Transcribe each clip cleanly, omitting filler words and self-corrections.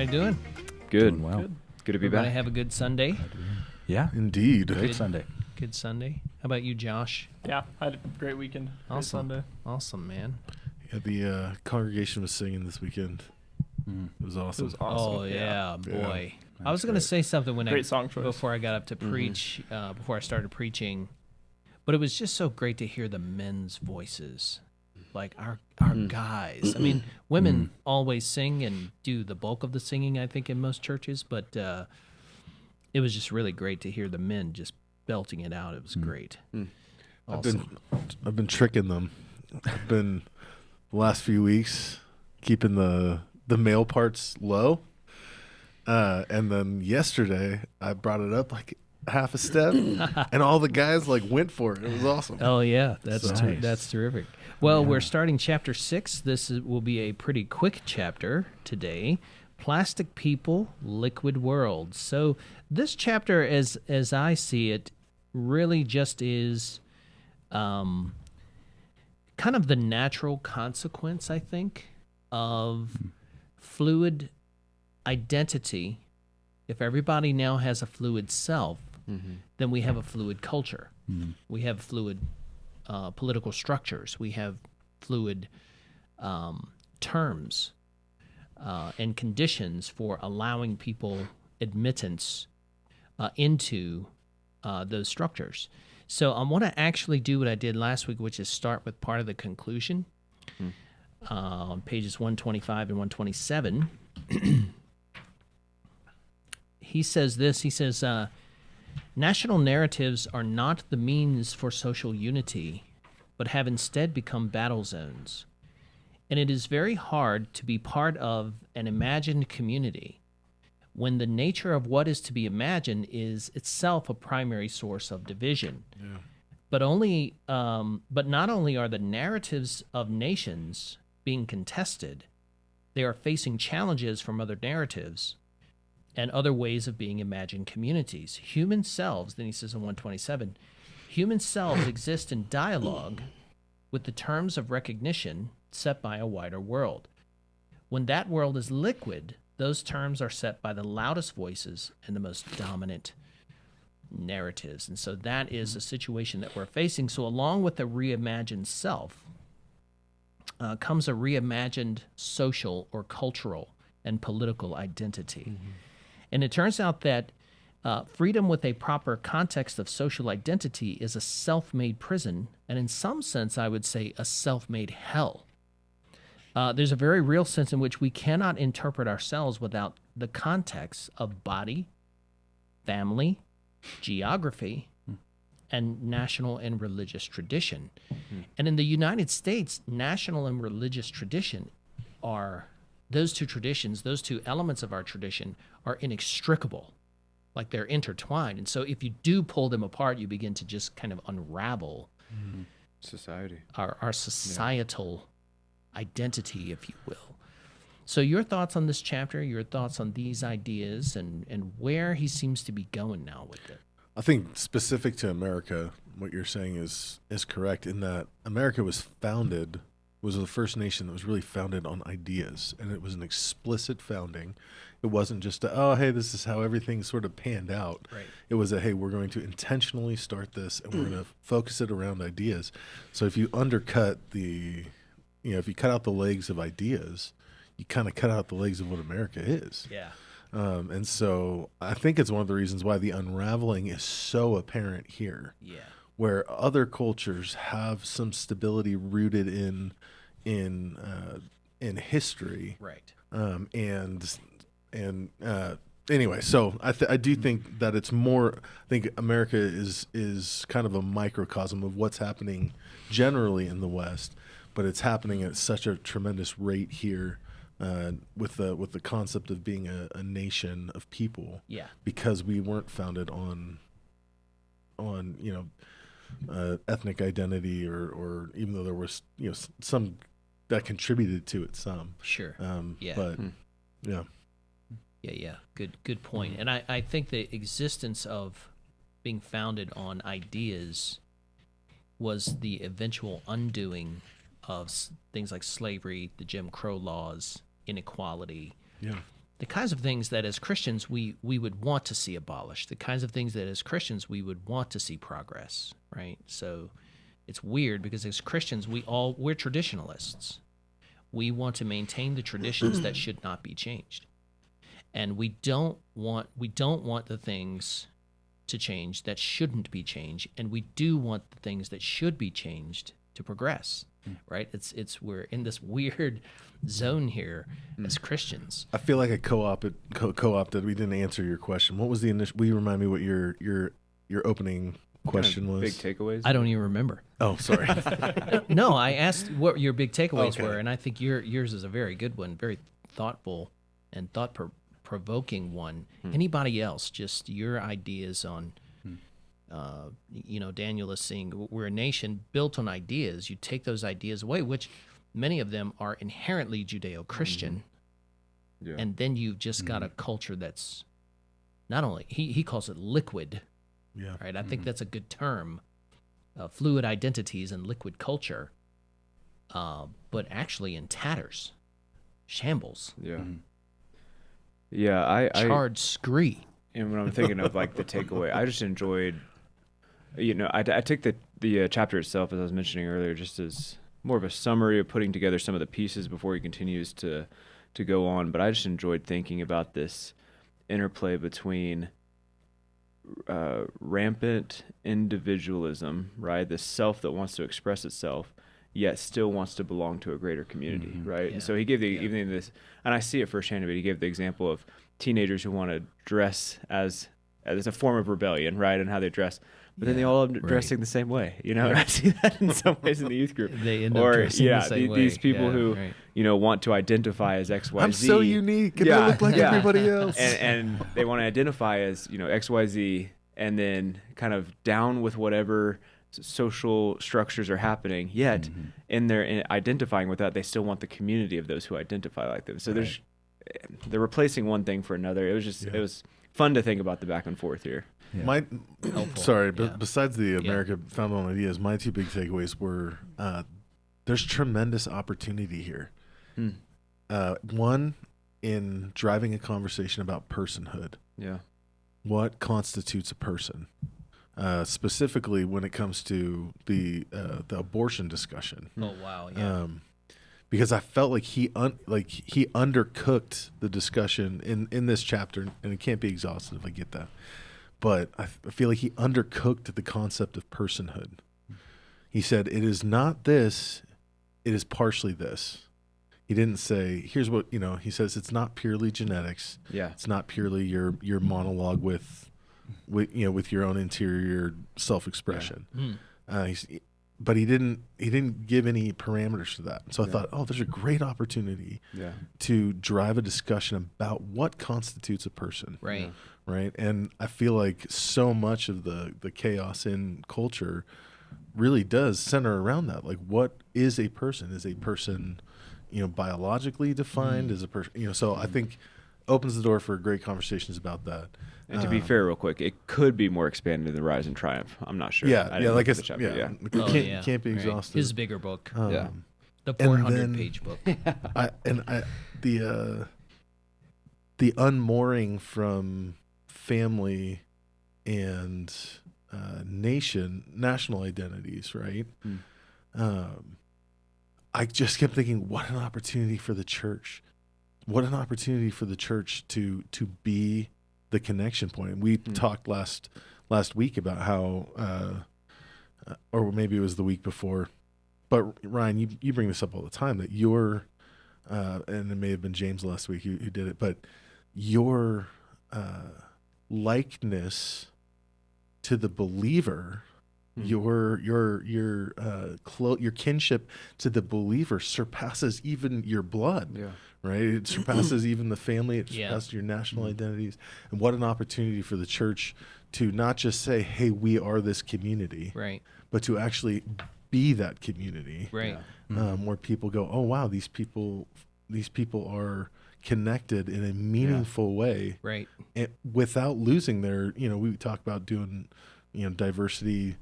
everybody doing? Good. Doing well. Good to be Everybody back. have a good Sunday? Yeah, Indeed. great Sunday. Good Sunday. How about you, Josh? Yeah, I had a great weekend. Great Awesome. Sunday. Awesome, man. Yeah, the congregation was singing this weekend. It was awesome. It was awesome. Oh, yeah, boy. I That's was going to great. say something when Great song choice. before I got up to preach, before I started preaching, but it was just so great to hear the men's voices, like our guys. I mean, women always sing and do the bulk of the singing, I think, in most churches, but it was just really great to hear the men just belting it out. It was great. Awesome. I've been tricking them. I've been the last few weeks keeping the male parts low. And then yesterday I brought it up like half a step and all the guys like went for it. It was awesome. Oh yeah, that's Nice. that's terrific. Well, we're starting chapter 6. Will be a pretty quick chapter today. Plastic people, liquid world. So this chapter, as I see it, really just is kind of the natural consequence, I think, of fluid identity. If everybody now has a fluid self, then we have a fluid culture. We have fluid political structures. We have fluid terms and conditions for allowing people admittance into those structures. So I want to actually do what I did last week, which is start with part of the conclusion on pages 125 and 127. He says this, he says, national narratives are not the means for social unity, but have instead become battle zones. And it is very hard to be part of an imagined community when the nature of what is to be imagined is itself a primary source of division. Yeah. But not only are the narratives of nations being contested, they are facing challenges from other narratives and other ways of being imagined communities. Human selves, then he says in 127, human selves exist in dialogue with the terms of recognition set by a wider world. When that world is liquid, those terms are set by the loudest voices and the most dominant narratives. And so that is a situation that we're facing. So along with the reimagined self comes a reimagined social or cultural and political identity. And it turns out that freedom with a proper context of social identity is a self-made prison, and in some sense, I would say a self-made hell. There's a very real sense in which we cannot interpret ourselves without the context of body, family, geography, and national and religious tradition. And in the United States, national and religious tradition are those two traditions, those two elements of our tradition are inextricable, like they're intertwined. And so if you do pull them apart, you begin to just kind of unravel Society. our societal identity, if you will. So your thoughts on this chapter, your thoughts on these ideas, and where he seems to be going now with it. I think specific to America, what you're saying is correct in that America was the first nation that was really founded on ideas, and it was an explicit founding. It wasn't just hey, this is how everything sort of panned out. Right. It was hey, we're going to intentionally start this, and we're going to focus it around ideas. So if you undercut if you cut out the legs of ideas, you kind of cut out the legs of what America is. Yeah. And so I think it's one of the reasons why the unraveling is so apparent here. Yeah. Where other cultures have some stability rooted in history, Right. Anyway, so I do think that it's more. I think America is kind of a microcosm of what's happening generally in the West, but it's happening at such a tremendous rate here. With the concept of being a nation of people, Yeah. because we weren't founded on ethnic identity or even though there was some that contributed to it some. Sure. Yeah. But yeah. Yeah. Good point. And I think the existence of being founded on ideas was the eventual undoing of things like slavery, the Jim Crow laws, inequality, Yeah. the kinds of things that as Christians we would want to see abolished, the kinds of things that as Christians we would want to see progress, right? So it's weird because as Christians we're traditionalists. We want to maintain the traditions that should not be changed. And we don't want the things to change that shouldn't be changed, and we do want the things that should be changed to progress. Right? We're in this weird zone here as Christians. I feel like I co-opted. We didn't answer your question. What was the initial? Will you remind me what your opening question was? Big takeaways. I don't even remember. Oh, sorry. No, I asked what your big takeaways Okay. were, and I think yours is a very good one, very thoughtful and thought-provoking one. Anybody else? Just your ideas on. Daniel is saying we're a nation built on ideas. You take those ideas away, which many of them are inherently Judeo-Christian, Yeah. and then you've just got a culture that's not only he calls it liquid, Yeah. right? I think that's a good term, fluid identities and liquid culture, but actually in tatters, shambles, Yeah. Yeah. I charred scree. And when I'm thinking of like the takeaway, I just enjoyed, I take the chapter itself, as I was mentioning earlier, just as more of a summary of putting together some of the pieces before he continues to go on. But I just enjoyed thinking about this interplay between rampant individualism, right? The self that wants to express itself, yet still wants to belong to a greater community, right? Yeah. And so he gave even this, and I see it firsthand, but he gave the example of teenagers who want to dress as a form of rebellion, right? And how they dress. But then they all end up dressing the same way, I see that in some ways in the youth group. They end up dressing the same way. These people Yeah, who, right. want to identify as X, Y, Z. I'm so unique, and I look like everybody else. And they want to identify as, X, Y, Z, and then kind of down with whatever social structures are happening, yet in identifying with that, they still want the community of those who identify like them. So they're replacing one thing for another. It was just it was fun to think about the back and forth here. Yeah. Yeah. Besides the America founded on ideas, my two big takeaways were there's tremendous opportunity here. One, in driving a conversation about personhood. Yeah. What constitutes a person? Specifically when it comes to the abortion discussion. Oh wow! Yeah. Because I felt like he undercooked the discussion in this chapter, and it can't be exhaustive. I get that, but I feel like he undercooked the concept of personhood. He said it is not this; it is partially this. He didn't say, "Here's what." He says it's not purely genetics. Yeah. It's not purely your monologue with your own interior self-expression. Yeah. But he didn't give any parameters to that. So I thought, there's a great opportunity to drive a discussion about what constitutes a person. Right. Yeah. Right. And I feel like so much of the chaos in culture really does center around that. Like, what is a person? Is a person, biologically defined? Is a person, so I think opens the door for great conversations about that. And to be fair, real quick, it could be more expanded than Rise and Triumph. I'm not sure. Like I look at said, the chapter, can't be Right. exhausted. His bigger book, Yeah. the and 400-page book. The unmooring from family and national identities, right? I just kept thinking, what an opportunity for the church. What an opportunity for the church to be the connection point. And we talked last week about how, or maybe it was the week before, but Ryan, you bring this up all the time, that your, and it may have been James last week who did it, but your likeness to the believer, your kinship to the believer surpasses even your blood. Yeah. Right? It surpasses even the family. It surpasses your national identities. And what an opportunity for the church to not just say, hey, we are this community, Right. but to actually be that community. Right. Where people go, oh, wow, these people are connected in a meaningful way. Right. And without losing their, we talk about doing, diversity,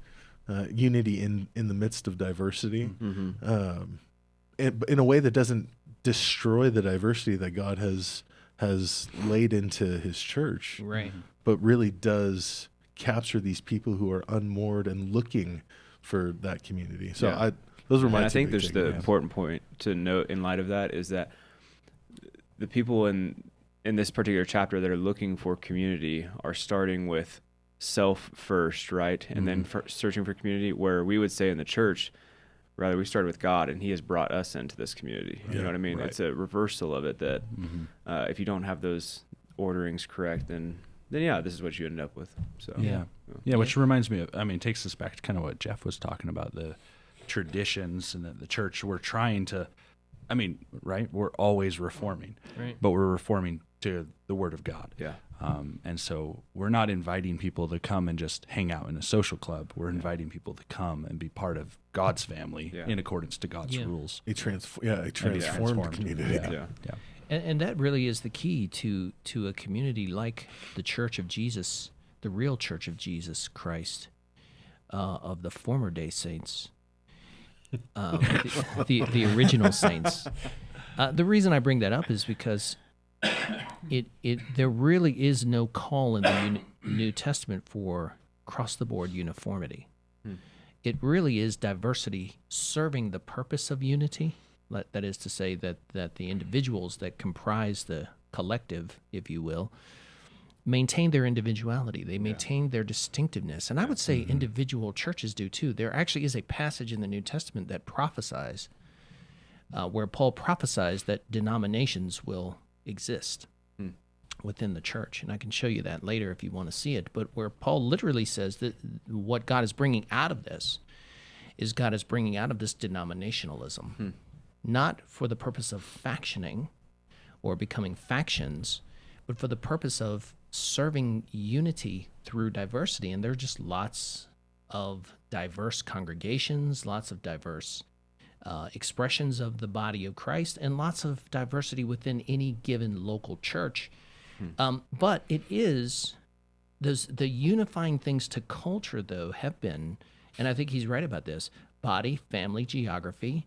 unity in the midst of diversity, in a way that doesn't destroy the diversity that God has has laid into his church, Right. but really does capture these people who are unmoored and looking for that community. So Yeah. those were my And I two think big there's the takeaways. important point to note in light of that is that the people in this particular chapter that are looking for community are starting with self first, right? And then searching for community, where we would say in the church, rather, we started with God and he has brought us into this community. You know what I mean? Right. It's a reversal of it that if you don't have those orderings correct, then yeah, this is what you end up with. So Yeah, which reminds me of, takes us back to kind of what Jeff was talking about, the traditions and the church. We're trying to, right? We're always reforming, Right. but we're reforming to the Word of God. Yeah. And so we're not inviting people to come and just hang out in a social club. We're inviting people to come and be part of God's family in accordance to God's rules. A transformed community. Yeah. And that really is the key to a community like the Church of Jesus, the real Church of Jesus Christ, of the former day saints, the original saints. The reason I bring that up is because there really is no call in the New Testament for across-the-board uniformity. It really is diversity serving the purpose of unity. That is to say that the individuals that comprise the collective, if you will, maintain their individuality. They maintain their distinctiveness. And I would say individual churches do too. There actually is a passage in the New Testament that prophesies, where Paul prophesies that denominations will exist within the church. And I can show you that later if you want to see it. But where Paul literally says that what God is bringing out of this is God is bringing out of this denominationalism, not for the purpose of factioning or becoming factions, but for the purpose of serving unity through diversity. And there are just lots of diverse congregations, lots of diverse expressions of the body of Christ, and lots of diversity within any given local church. But it is, the unifying things to culture, though, have been, and I think he's right about this, body, family, geography,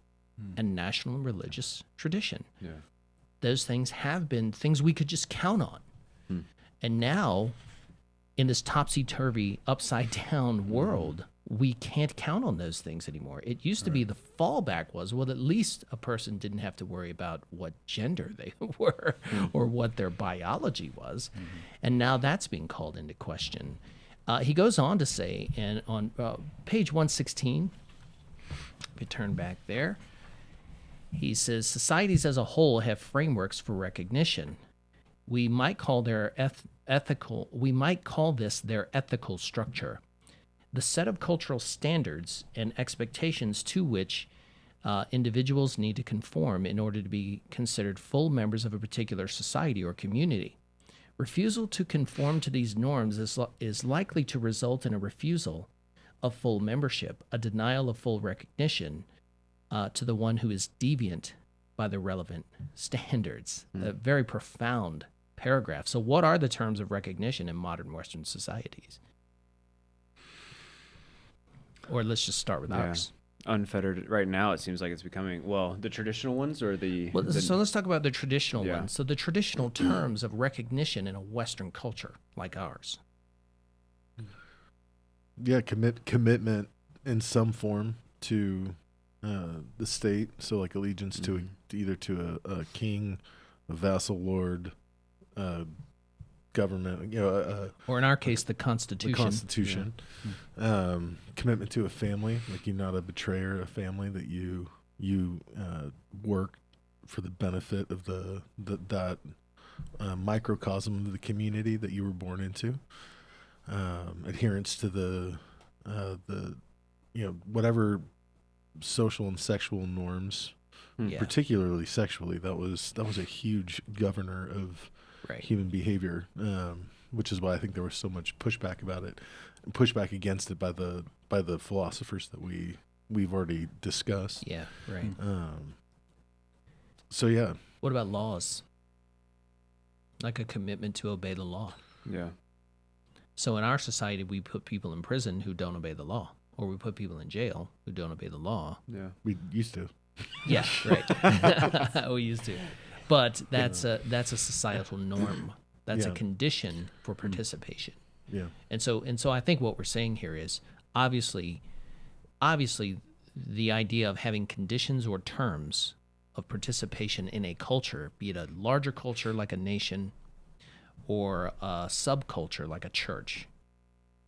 and national and religious tradition. Yeah. Those things have been things we could just count on. And now, in this topsy-turvy, upside-down world, we can't count on those things anymore. It used to be the fallback was, well, at least a person didn't have to worry about what gender they were or what their biology was. And now that's being called into question. He goes on to say, and on page 116, if you turn back there, he says, societies as a whole have frameworks for recognition. We might call this their ethical structure. The set of cultural standards and expectations to which individuals need to conform in order to be considered full members of a particular society or community. Refusal to conform to these norms is likely to result in a refusal of full membership, a denial of full recognition to the one who is deviant by the relevant standards. A very profound paragraph. So what are the terms of recognition in modern Western societies? Or let's just start with ours. Unfettered. Right now, it seems like it's becoming, the traditional ones or the... So let's talk about the traditional ones. So the traditional terms of recognition in a Western culture like ours. Yeah, commitment in some form to the state. So like allegiance to either to a king, a vassal lord, government, or in our case, the Constitution. The Constitution. Yeah. Commitment to a family, like you're not a betrayer of family, that you work for the benefit of that microcosm of the community that you were born into. Adherence to the whatever social and sexual norms, particularly sexually, that was a huge governor of human behavior, which is why I think there was so much pushback about it, and pushback against it by the philosophers that we've already discussed. Yeah, right. So yeah. What about laws? Like a commitment to obey the law. Yeah. So in our society, we put people in prison who don't obey the law, or we put people in jail who don't obey the law. Yeah. We used to. Yeah, right. We used to. But that's a societal norm. That's a Yeah. condition for participation. Yeah. And so I think what we're saying here is obviously the idea of having conditions or terms of participation in a culture, be it a larger culture like a nation or a subculture like a church,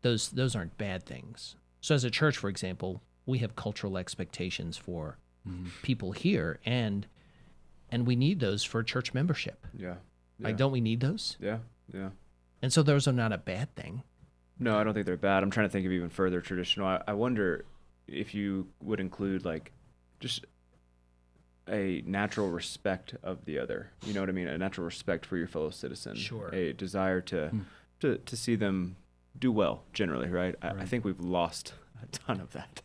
those aren't bad things. So as a church, for example, we have cultural expectations for people here, and we need those for church membership. Yeah. Like, don't we need those? Yeah. Yeah. And so those are not a bad thing. No, I don't think they're bad. I'm trying to think of even further traditional. I wonder if you would include like just a natural respect of the other. You know what I mean? A natural respect for your fellow citizen. Sure. A desire to see them do well generally, right? I think we've lost a ton of that.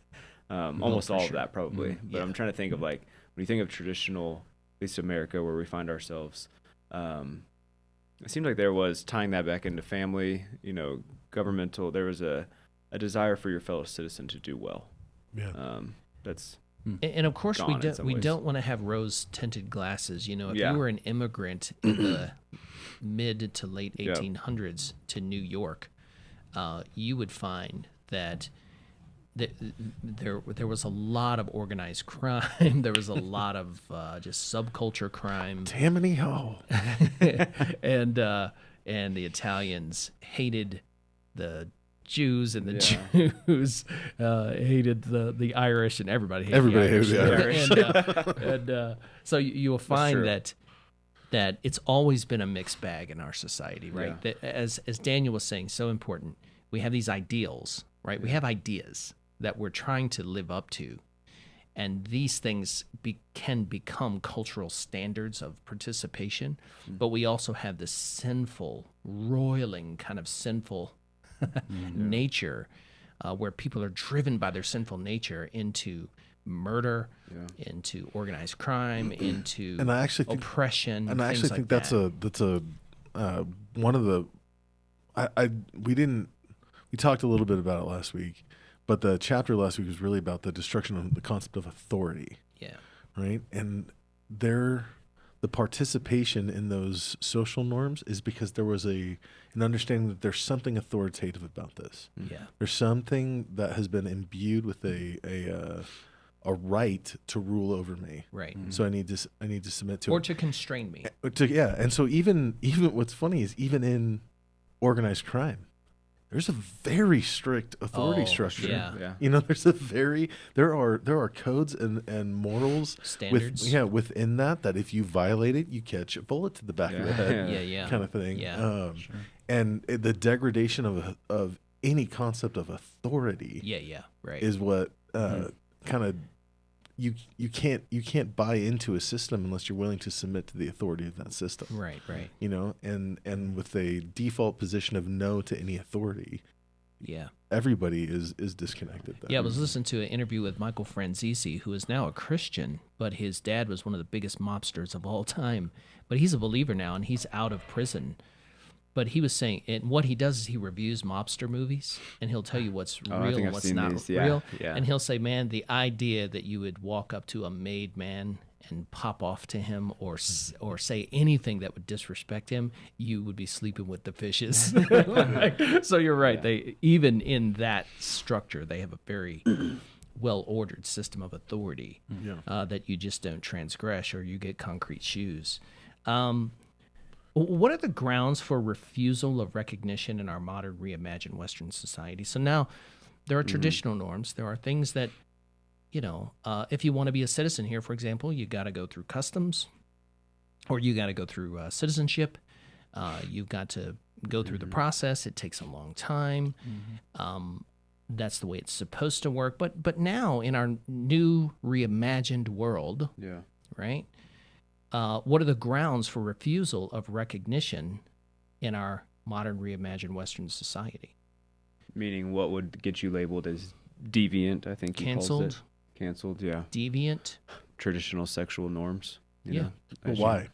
Almost all of that probably. But I'm trying to think of like when you think of traditional, at least America, where we find ourselves, it seemed like there was tying that back into family, governmental. There was a desire for your fellow citizen to do well. Yeah. That's And of course, we gone in some we ways. don't want to have rose-tinted glasses. If Yeah. you were an immigrant in the mid to late Yeah. 1800s to New York, you would find that there was a lot of organized crime. There was a lot of just subculture crime. Tammany Ho. and the Italians hated the Jews, and the Jews hated the Irish, and everybody hated the Irish. And so you will find that it's always been a mixed bag in our society, right? Yeah. That, as Daniel was saying, so important. We have these ideals, right? We have ideas that we're trying to live up to. And these things can become cultural standards of participation, but we also have this sinful, roiling kind of sinful nature where people are driven by their sinful nature into murder, into organized crime, into And I actually think, oppression. and I things actually like think that's that. one of the we talked a little bit about it last week, but the chapter last week was really about the destruction of the concept of authority. Yeah. Right? And the participation in those social norms is because there was an understanding that there's something authoritative about this. Yeah. There's something that has been imbued with a right to rule over me. Right. So I need to submit to Or it. to constrain me. And so even what's funny is even in organized crime, there's a very strict authority structure. Yeah. There are codes and morals Standards. within that if you violate it, you catch a bullet to the back of the head. Yeah. Kind of thing. Yeah. And the degradation of any concept of authority Yeah. Right. is what kind of you can't buy into a system unless you're willing to submit to the authority of that system. Right. And with a default position of no to any authority, Yeah. everybody is disconnected then. Yeah, I was listening to an interview with Michael Franzese, who is now a Christian, but his dad was one of the biggest mobsters of all time. But he's a believer now, and he's out of prison. But he was saying, and what he does is he reviews mobster movies, and he'll tell you what's I real think and I've what's seen not these. Yeah, real. yeah. And he'll say, man, the idea that you would walk up to a made man and pop off to him or say anything that would disrespect him, you would be sleeping with the fishes. So you're right. They even in that structure, they have a very well-ordered system of authority that you just don't transgress or you get concrete shoes. What are the grounds for refusal of recognition in our modern reimagined Western society? So now there are traditional norms. There are things that, if you want to be a citizen here, for example, you got to go through customs or you got to go through citizenship. You've got to go through the process. It takes a long time. That's the way it's supposed to work. But now in our new reimagined world, right? What are the grounds for refusal of recognition in our modern reimagined Western society? Meaning, what would get you labeled as deviant? I think he calls it. Canceled. Yeah. Deviant. Traditional sexual norms. You know, Well, why?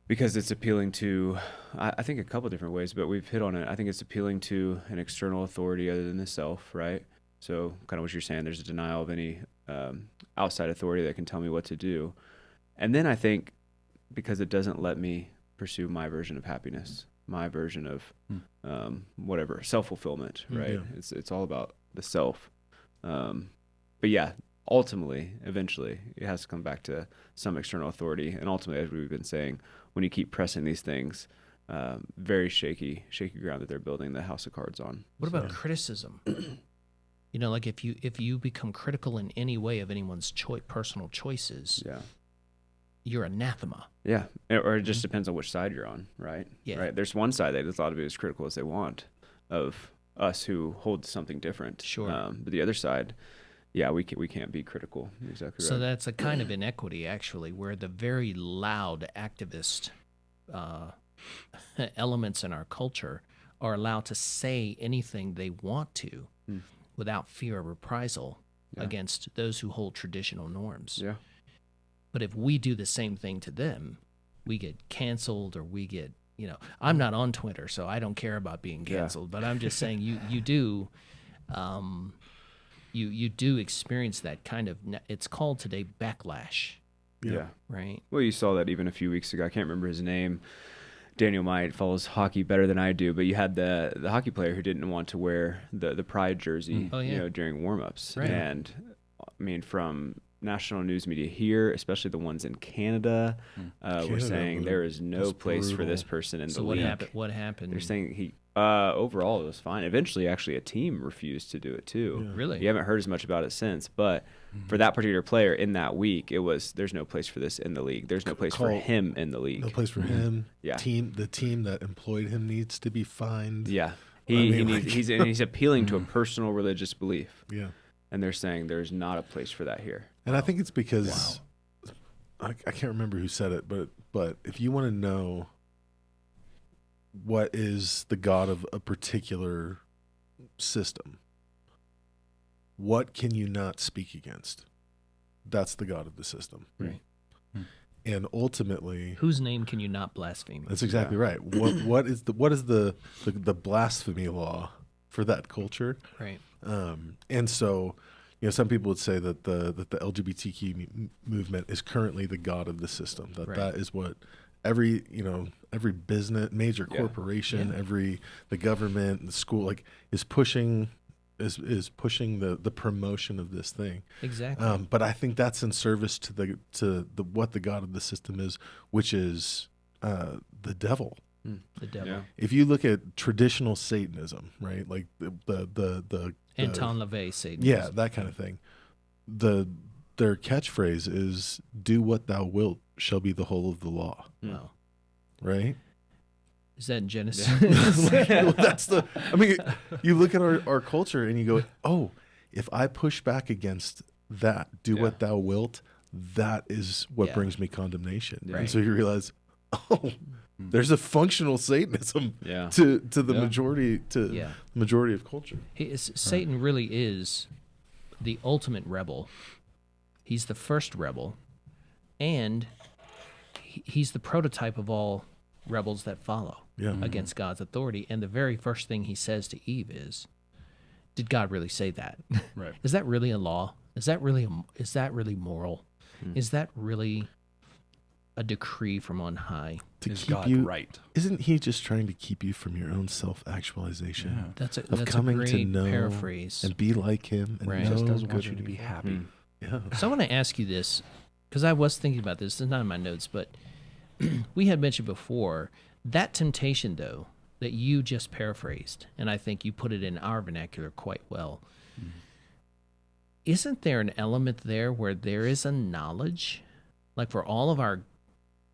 Because it's appealing to, I think, a couple different ways, but we've hit on it. I think it's appealing to an external authority other than the self, right? So, kind of what you're saying. There's a denial of any outside authority that can tell me what to do. And then I think because it doesn't let me pursue my version of happiness, my version of whatever, self-fulfillment, right? Yeah. It's all about the self. But yeah, ultimately, eventually, it has to come back to some external authority. And ultimately, as we've been saying, when you keep pressing these things, very shaky ground that they're building the house of cards on. What about criticism? Like if you become critical in any way of anyone's personal choices, you're anathema. Yeah, or it just depends on which side you're on, right? Yeah. Right. There's one side that is allowed to be as critical as they want of us who hold something different. Sure. But the other side, we can't be critical. Exactly right. So that's a kind of inequity, actually, where the very loud activist elements in our culture are allowed to say anything they want to without fear of reprisal against those who hold traditional norms. Yeah. But if we do the same thing to them, we get canceled, or we get, I'm not on Twitter, so I don't care about being canceled. But I'm just saying, you do, you do experience that kind of. It's called today backlash. Yeah. Right. Well, you saw that even a few weeks ago. I can't remember his name. Daniel Might follows hockey better than I do, but you had the hockey player who didn't want to wear the pride jersey, during warm-ups. Right. And I mean, from national news media here, especially the ones in Canada, were saying there is no place for this person in the league. What happened? They're saying overall it was fine. Eventually, actually, a team refused to do it too. Yeah. Really? You haven't heard as much about it since, but for that particular player in that week, it was there's no place for this in the league. There's no place for him in the league. No place for him. Yeah. The team that employed him needs to be fined. Yeah. He's appealing to a personal religious belief. Yeah. And they're saying there's not a place for that here. And I think it's because I can't remember who said it, but if you want to know what is the God of a particular system, what can you not speak against? That's the God of the system. Right. And ultimately, whose name can you not blaspheme? That's exactly right. What is the blasphemy law for that culture? Right. And so, some people would say that the LGBTQ movement is currently the God of the system. That is what every business, major corporation, the government, the school, is pushing the promotion of this thing. Exactly. But I think that's in service to the what the God of the system is, which is the devil. The devil. Yeah. If you look at traditional Satanism, right, like the Anton LaVey Satanism, yeah, that kind of thing. Their catchphrase is "Do what thou wilt shall be the whole of the law." Wow. Right? Is that in Genesis? You look at our culture and you go, oh, if I push back against that, do what thou wilt, that is what brings me condemnation. Right. And so you realize, there's a functional Satanism to the majority of culture. Satan really is the ultimate rebel. He's the first rebel, and he's the prototype of all rebels that follow against God's authority. And the very first thing he says to Eve is, did God really say that? Right. Is that really a law? Is that really moral? Is that really a decree from on high? To is keep God you right? Isn't he just trying to keep you from your own self-actualization? Yeah. That's coming a great to know paraphrase. and be like him. And Right. He just know doesn't want good you to be and happy. evil. Yeah. So I want to ask you this, because I was thinking about this. It's not in my notes, but we had mentioned before that temptation, though, that you just paraphrased, and I think you put it in our vernacular quite well. Isn't there an element there where there is a knowledge, like for all of our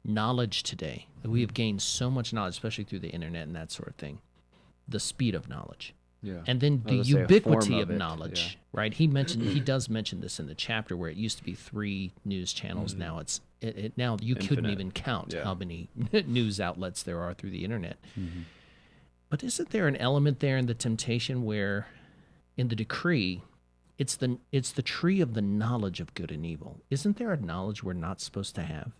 knowledge today, that we have gained so much knowledge, especially through the internet and that sort of thing, the speed of knowledge. Yeah. And then the Let's say a ubiquity form of it, knowledge, right? He does mention this in the chapter where it used to be 3 news channels. Now now you couldn't Infinite. even count Yeah. how many news outlets there are through the internet. But isn't there an element there in the temptation where, in the decree, it's the tree of the knowledge of good and evil? Isn't there a knowledge we're not supposed to have?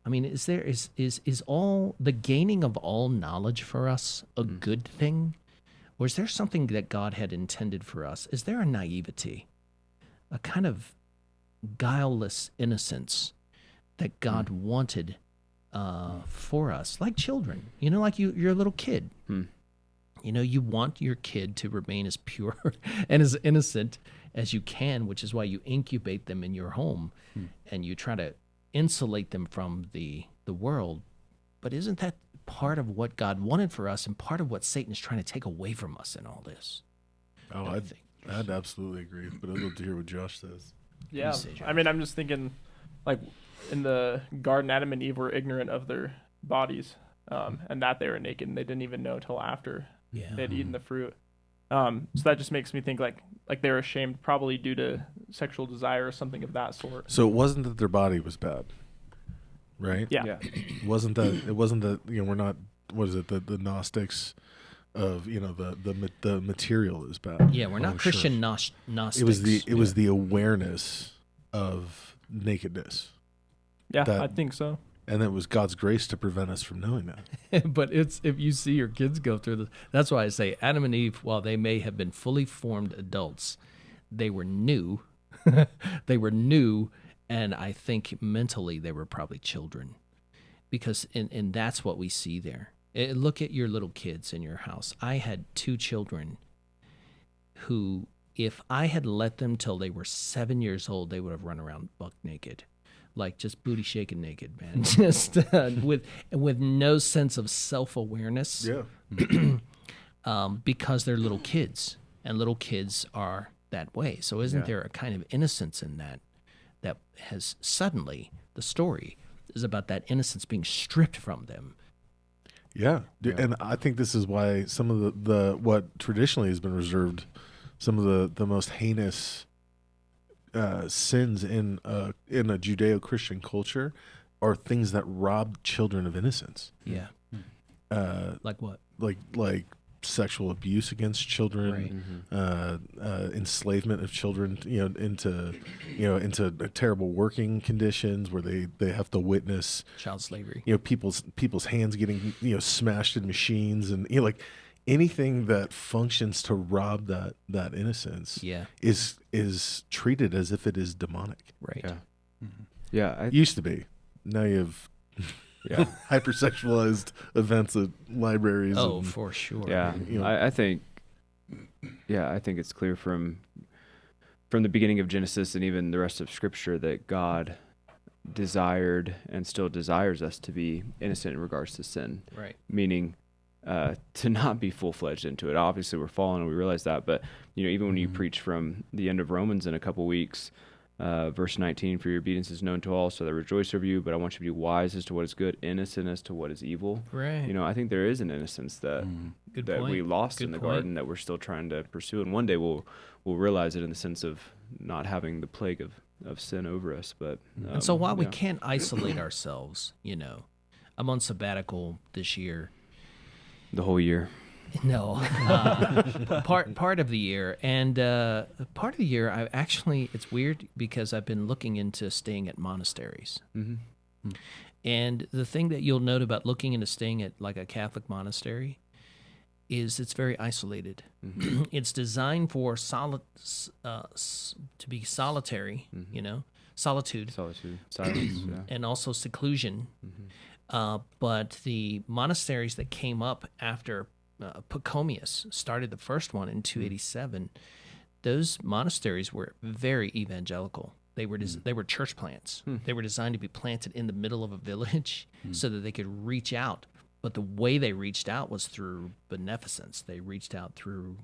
I mean, is all the gaining of all knowledge for us a good thing? Or is there something that God had intended for us? Is there a naivety, a kind of guileless innocence that God wanted for us, like children. You know, like you're a little kid. You know, you want your kid to remain as pure and as innocent as you can, which is why you incubate them in your home and you try to insulate them from the world. But isn't that part of what God wanted for us and part of what Satan is trying to take away from us in all this? Oh, I'd absolutely agree, but I'd love to hear what Josh says. Yeah, I mean, I'm just thinking, like, in the garden, Adam and Eve were ignorant of their bodies, and that they were naked, and they didn't even know until after they had eaten the fruit. So that just makes me think like they were ashamed, probably due to sexual desire or something of that sort. So it wasn't that their body was bad, right? Yeah. It wasn't that we're not, what is it, the Gnostics of, the material is bad. Yeah, we're not Christian Gnostics. It was the awareness of nakedness. Yeah, I think so. And it was God's grace to prevent us from knowing that. But it's, if you see your kids go through this, that's why I say Adam and Eve, while they may have been fully formed adults, they were new. They were new, and I think mentally they were probably children. Because and that's what we see there. Look at your little kids in your house. I had 2 children who, if I had let them till they were 7 years old, they would have run around buck naked. Like just booty shaking naked, man. Just with no sense of self-awareness. Yeah. Because they're little kids, and little kids are that way. So isn't there a kind of innocence in that has suddenly, the story is about that innocence being stripped from them. Yeah. And I think this is why some of the what traditionally has been reserved, some of the most heinous sins in a Judeo-Christian culture are things that rob children of innocence. Yeah. Like what? Like sexual abuse against children, enslavement of children, into terrible working conditions where they have to witness child slavery. People's hands getting smashed in machines, and like anything that functions to rob that innocence is treated as if it is demonic. Right. Yeah. Yeah. It used to be. Now you have hypersexualized events at libraries. Oh, for sure. Yeah. I think it's clear from the beginning of Genesis and even the rest of Scripture that God desired and still desires us to be innocent in regards to sin. Right. Meaning to not be full-fledged into it. Obviously, we're fallen and we realize that, but even when you preach from the end of Romans in a couple weeks, verse 19, for your obedience is known to all, so they rejoice over you, but I want you to be wise as to what is good, innocent as to what is evil. Right. I think there is an innocence that we lost in the garden that we're still trying to pursue, and one day we'll realize it in the sense of not having the plague of sin over us. But and so while we can't isolate ourselves, I'm on sabbatical this year. The whole year. No, part of the year, and part of the year I actually, it's weird because I've been looking into staying at monasteries, and the thing that you'll note about looking into staying at like a Catholic monastery is it's very isolated. It's designed for to be solitary, solitude, silence, and also seclusion. But the monasteries that came up after Pachomius started the first one in 287. Those monasteries were very evangelical. They were church plants. They were designed to be planted in the middle of a village so that they could reach out. But the way they reached out was through beneficence. They reached out through,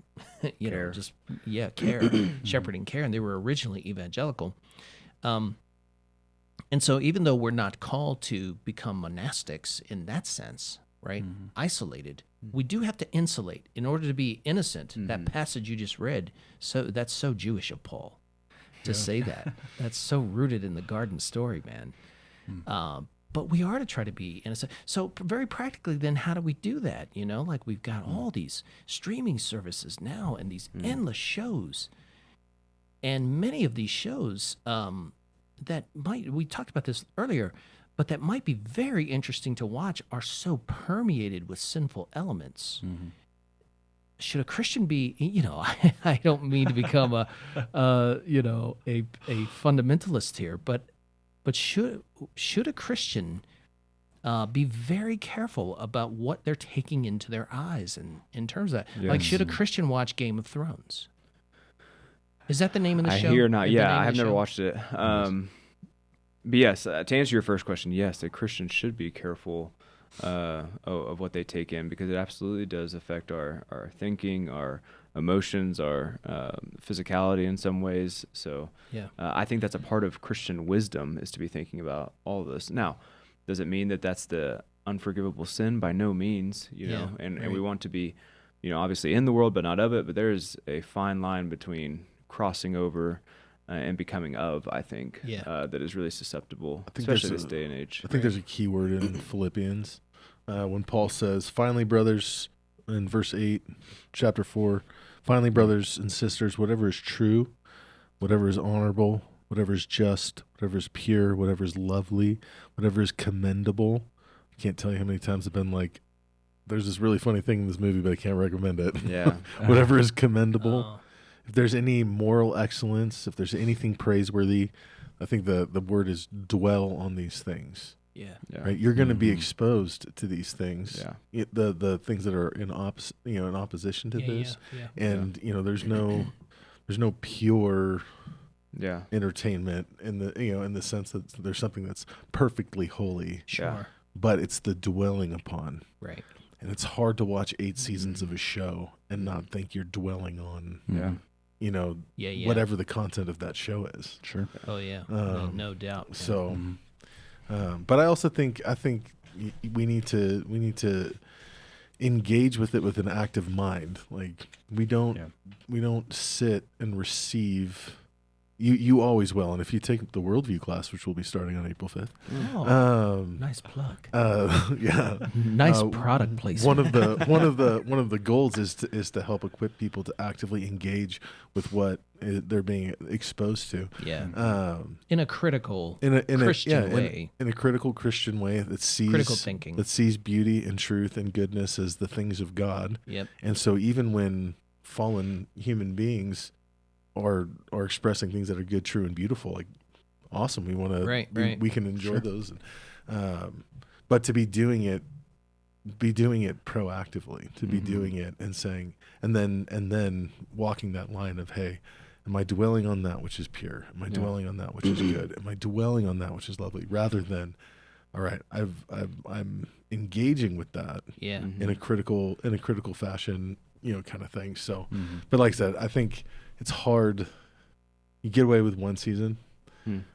care, shepherding care, and they were originally evangelical. And so even though we're not called to become monastics in that sense, right, isolated, we do have to insulate in order to be innocent. That passage you just read, so that's so Jewish of Paul to say that. That's so rooted in the garden story, man. But we are to try to be innocent. So very practically then, how do we do that? Like we've got all these streaming services now and these endless shows. And many of these shows we talked about this earlier, but that might be very interesting to watch, are so permeated with sinful elements. Should a Christian be, I don't mean to become a fundamentalist here, but should a Christian be very careful about what they're taking into their eyes and in terms of that. Like, Yes. should a Christian watch Game of Thrones? Is that the name of the I show? hear not. The Yeah, name I of have the never show? watched it. But yes, to answer your first question, yes, a Christian should be careful of what they take in, because it absolutely does affect our thinking, our emotions, our physicality in some ways. So Yeah. I think that's a part of Christian wisdom, is to be thinking about all of this. Now, does it mean that that's the unforgivable sin? By no means, you know, and we want to be, you know, obviously in the world, but not of it. But there is a fine line between crossing over and becoming of, I think, that is really susceptible, especially this day and age. I think there's a key word in Philippians when Paul says, finally, brothers, in verse 8, chapter 4, finally, brothers and sisters, whatever is true, whatever is honorable, whatever is just, whatever is pure, whatever is lovely, whatever is commendable. I can't tell you how many times I've been like, there's this really funny thing in this movie, but I can't recommend it. Yeah. Whatever is commendable. If there's any moral excellence, if there's anything praiseworthy, I think the word is dwell on these things. Yeah. Right, you're going to be exposed to these things. Yeah. The things that are in opposition to this, and there's no pure entertainment in the sense that there's something that's perfectly holy. Sure. But it's the dwelling upon. Right. And it's hard to watch 8 seasons of a show and not think you're dwelling on. Whatever the content of that show is. Sure. Oh yeah. No doubt. Yeah. So. But I also think we need to engage with it with an active mind. Like we don't sit and receive. You always will, and if you take the worldview class, which will be starting on April 5th. Oh, nice plug. Yeah, nice product placement. One of the goals is to help equip people to actively engage with what they're being exposed to. Yeah, in a critical Christian way. In a critical Christian way that sees critical thinking, that sees beauty and truth and goodness as the things of God. Yep. And so even when fallen human beings are expressing things that are good, true, and beautiful, like awesome, we want to we can enjoy those, but to be doing it proactively, to be doing it and saying, and then walking that line of, hey, am I dwelling on that which is pure? Am I dwelling on that which is good? Am I dwelling on that which is lovely? Rather than, all right, I'm engaging with that in a critical fashion, kind of thing. So, but like I said, I think it's hard. You get away with one season.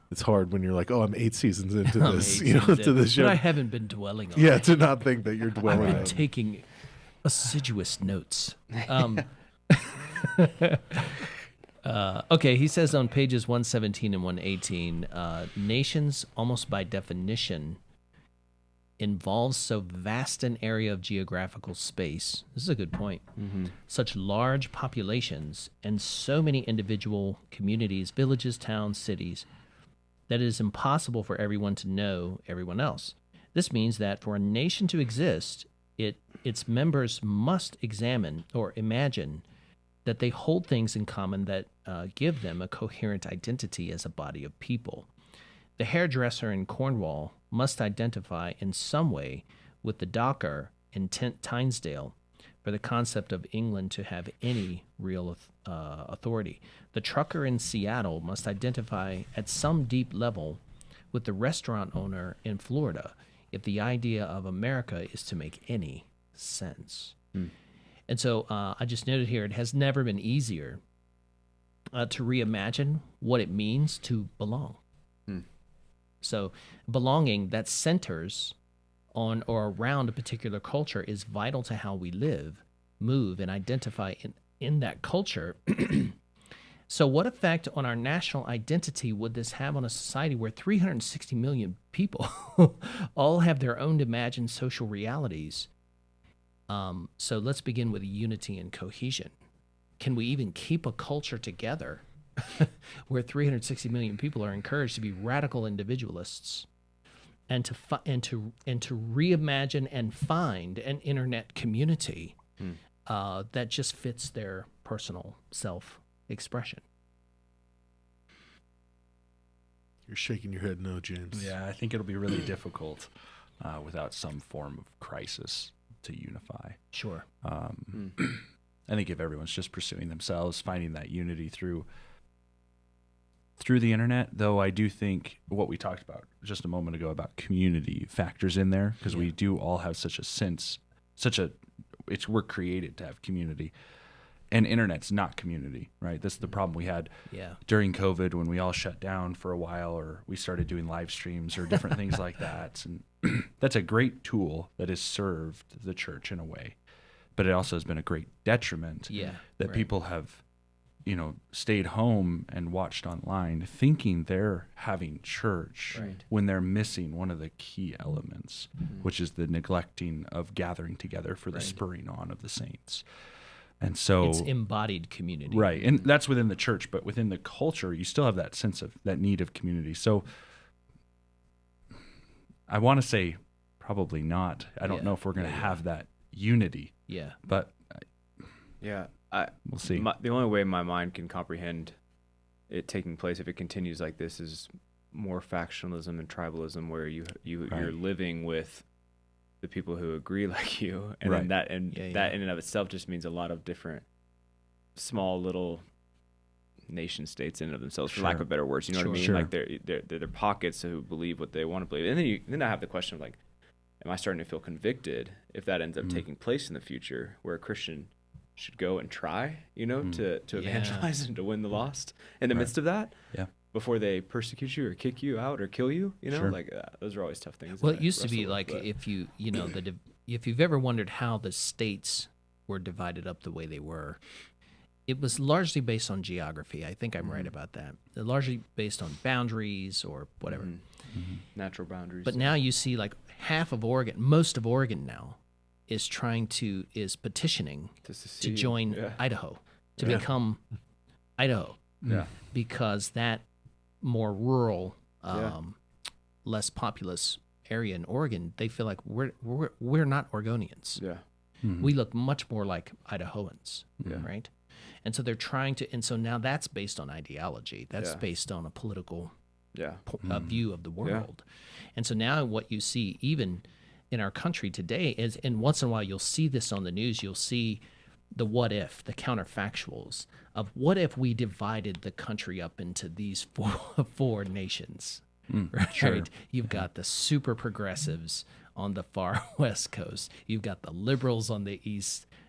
It's hard when you're like, oh, I'm 8 seasons into this, to this show. But I haven't been dwelling on it. To not think that you're dwelling on it. I've been taking assiduous notes. Okay, he says on pages 117 and 118, nations, almost by definition, involves so vast an area of geographical space. This is a good point. Such large populations and so many individual communities, villages, towns, cities, that it is impossible for everyone to know everyone else. This means that for a nation to exist, its members must examine or imagine that they hold things in common that give them a coherent identity as a body of people. The hairdresser in Cornwall must identify in some way with the docker in Tynesdale for the concept of England to have any real authority. The trucker in Seattle must identify at some deep level with the restaurant owner in Florida if the idea of America is to make any sense. And so I just noted here, it has never been easier to reimagine what it means to belong. So belonging that centers on or around a particular culture is vital to how we live, move, and identify in that culture. So what effect on our national identity would this have on a society where 360 million people all have their own imagined social realities? So let's begin with unity and cohesion. Can we even keep a culture together where 360 million people are encouraged to be radical individualists and to reimagine and find an internet community that just fits their personal self-expression? You're shaking your head no, James. Yeah, I think it'll be really difficult. without some form of crisis to unify. Sure. I think if everyone's just pursuing themselves, finding that unity through the internet, though I do think what we talked about just a moment ago about community factors in there, because we do all have such a sense, we're created to have community. And internet's not community, right? That's the problem we had during COVID when we all shut down for a while, or we started doing live streams or different things like that. And that's a great tool that has served the church in a way, but it also has been a great detriment that people have, stayed home and watched online thinking they're having church when they're missing one of the key elements, which is the neglecting of gathering together for the spurring on of the saints. And so it's embodied community. Right. And that's within the church, but within the culture, you still have that sense of that need of community. So I want to say probably not. I don't know if we're going to have that unity. Yeah. But we'll see. The only way my mind can comprehend it taking place if it continues like this is more factionalism and tribalism, where you're living with the people who agree like you, and then that in and of itself just means a lot of different small little nation states in and of themselves, for lack of better words. You know what I mean? Like they're pockets who believe what they want to believe, and then I have the question of like, am I starting to feel convicted if that ends up taking place in the future, where a Christian should go and try, to evangelize and to win the lost in the midst of that? Yeah. Before they persecute you or kick you out or kill you, those are always tough things. Well, it used to be like if if you've ever wondered how the states were divided up the way they were, it was largely based on geography. I think I'm right about that. They're largely based on boundaries or whatever. Natural boundaries. But now you see like half of Oregon, most of Oregon now, is petitioning to join Idaho, to become Idaho. Yeah. Because that more rural, less populous area in Oregon, they feel like we're not Oregonians. Yeah. We look much more like Idahoans, right? And so they're trying to, and so now that's based on ideology. That's based on a political view of the world. And so now what you see even in our country today is, and once in a while you'll see this on the news, you'll see the what if, the counterfactuals of what if we divided the country up into these four nations, right? Sure. You've got the super progressives on the far west coast. You've got the liberals on the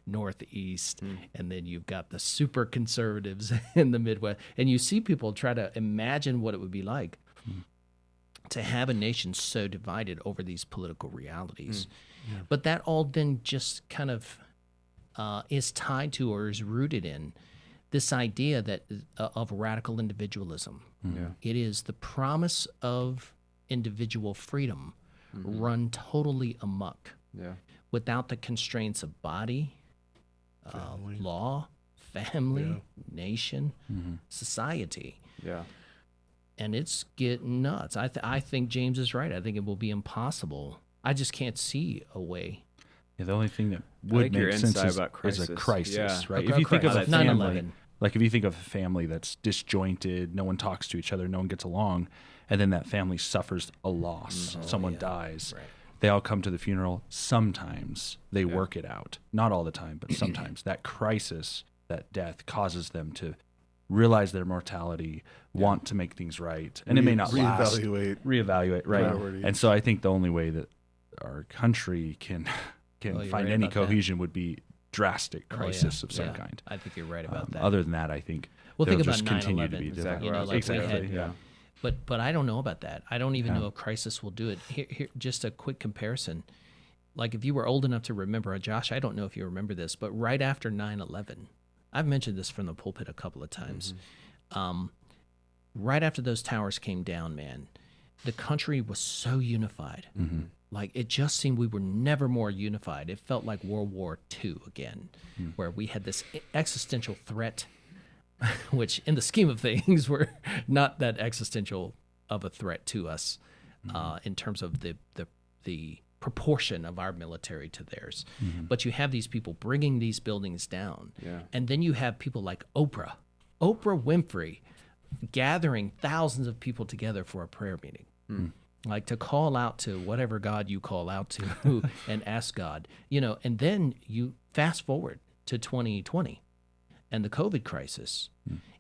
northeast, and then you've got the super conservatives in the Midwest. And you see people try to imagine what it would be like to have a nation so divided over these political realities. But that all then just kind of is tied to or is rooted in this idea that of radical individualism. It is the promise of individual freedom run totally amok without the constraints of body, law, family, nation, society. And it's getting nuts. I think James is right. I think it will be impossible. I just can't see a way. Yeah, the only thing that would make sense is a crisis, right? If you think of a 9/11. family, like if you think of a family that's disjointed, no one talks to each other, no one gets along, and then that family suffers a loss, someone dies. Right. They all come to the funeral. Sometimes they work it out. Not all the time, but sometimes. That crisis, that death, causes them to realize their mortality, want to make things right. And it may not last. Reevaluate, right? Priorities. And so I think the only way that our country can find any cohesion would be drastic crisis of some kind. I think you're right about that. Other than that, I think think about just continue to be exactly. But I don't know about that. I don't even know if crisis will do it. Here, just a quick comparison. Like if you were old enough to remember, Josh, I don't know if you remember this, but right after 9/11, I've mentioned this from the pulpit a couple of times. Right after those towers came down, man, the country was so unified. Like it just seemed we were never more unified. It felt like World War II again, where we had this existential threat, which in the scheme of things were not that existential of a threat to us in terms of the proportion of our military to theirs. But you have these people bringing these buildings down. And then you have people like Oprah Winfrey, gathering thousands of people together for a prayer meeting. Like to call out to whatever God you call out to and ask God, and then you fast forward to 2020 and the COVID crisis.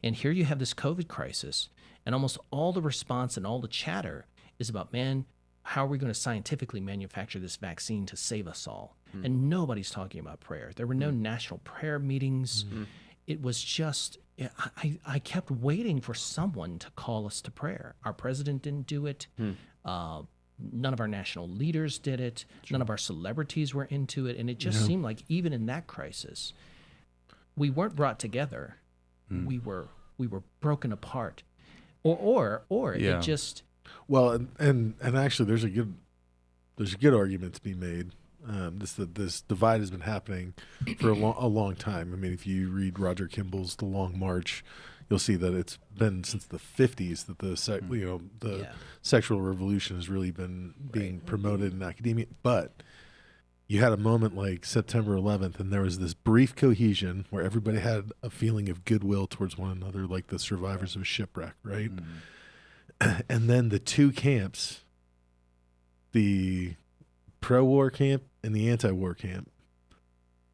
And here you have this COVID crisis, and almost all the response and all the chatter is about, man, how are we going to scientifically manufacture this vaccine to save us all? And nobody's talking about prayer. There were no national prayer meetings. It was just, I kept waiting for someone to call us to prayer. Our president didn't do it. None of our national leaders did it. None of our celebrities were into it. And it just seemed like even in that crisis, we weren't brought together. We were broken apart. Or it just... Well, and actually there's a good argument to be made. This divide has been happening for a long time. I mean, if you read Roger Kimball's The Long March, you'll see that it's been since the 50s that the sexual revolution has really been being promoted in academia. But you had a moment like September 11th, and there was this brief cohesion where everybody had a feeling of goodwill towards one another, like the survivors of shipwreck, right? And then the two camps, the pro-war camp and the anti-war camp,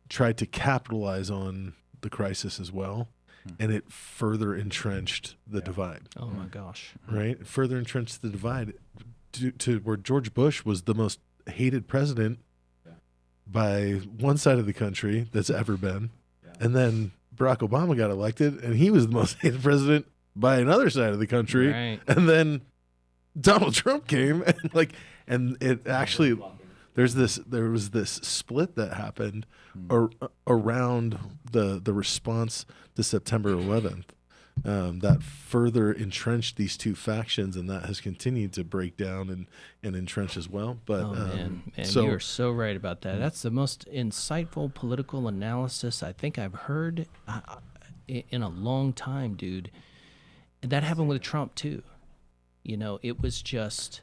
tried to capitalize on the crisis as well, and it further entrenched the divide. Oh my gosh! Right, it further entrenched the divide to where George Bush was the most hated president by one side of the country that's ever been, and then Barack Obama got elected, and he was the most hated president by another side of the country, and then Donald Trump came, and it actually. There was this split that happened around the response to September 11th that further entrenched these two factions, and that has continued to break down and entrench as well. But man, you are so right about that. That's the most insightful political analysis I think I've heard in a long time, dude. And that happened with Trump too. It was just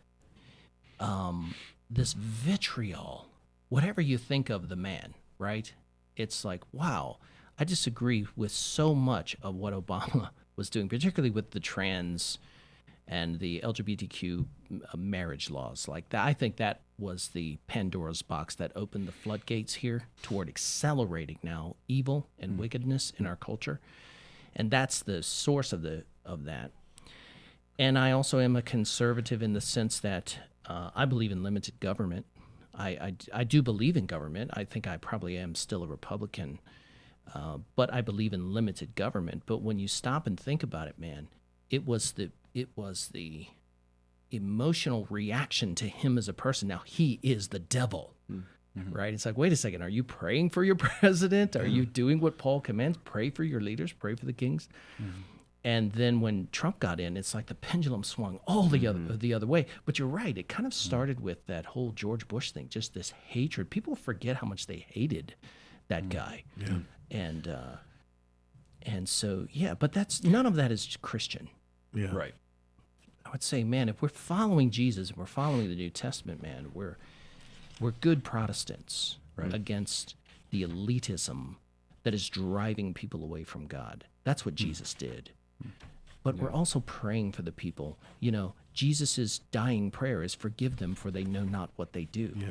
this vitriol, whatever you think of the man, right? It's like, wow, I disagree with so much of what Obama was doing, particularly with the trans and the LGBTQ marriage laws. Like that, I think that was the Pandora's box that opened the floodgates here toward accelerating now evil and wickedness in our culture. And that's the source of that. And I also am a conservative in the sense that I believe in limited government. I do believe in government. I think I probably am still a Republican, but I believe in limited government. But when you stop and think about it, man, it was the emotional reaction to him as a person. Now he is the devil, right? It's like, wait a second, are you praying for your president? Are you doing what Paul commands? Pray for your leaders, pray for the kings. And then when Trump got in, it's like the pendulum swung all the other way. But you're right. It kind of started with that whole George Bush thing, just this hatred. People forget how much they hated that guy. Yeah. And so, yeah, but none of that is Christian. Yeah. Right. I would say, man, if we're following Jesus and we're following the New Testament, man, we're good Protestants against the elitism that is driving people away from God. That's what Jesus did. But we're also praying for the people. Jesus' dying prayer is, forgive them, for they know not what they do. Yeah.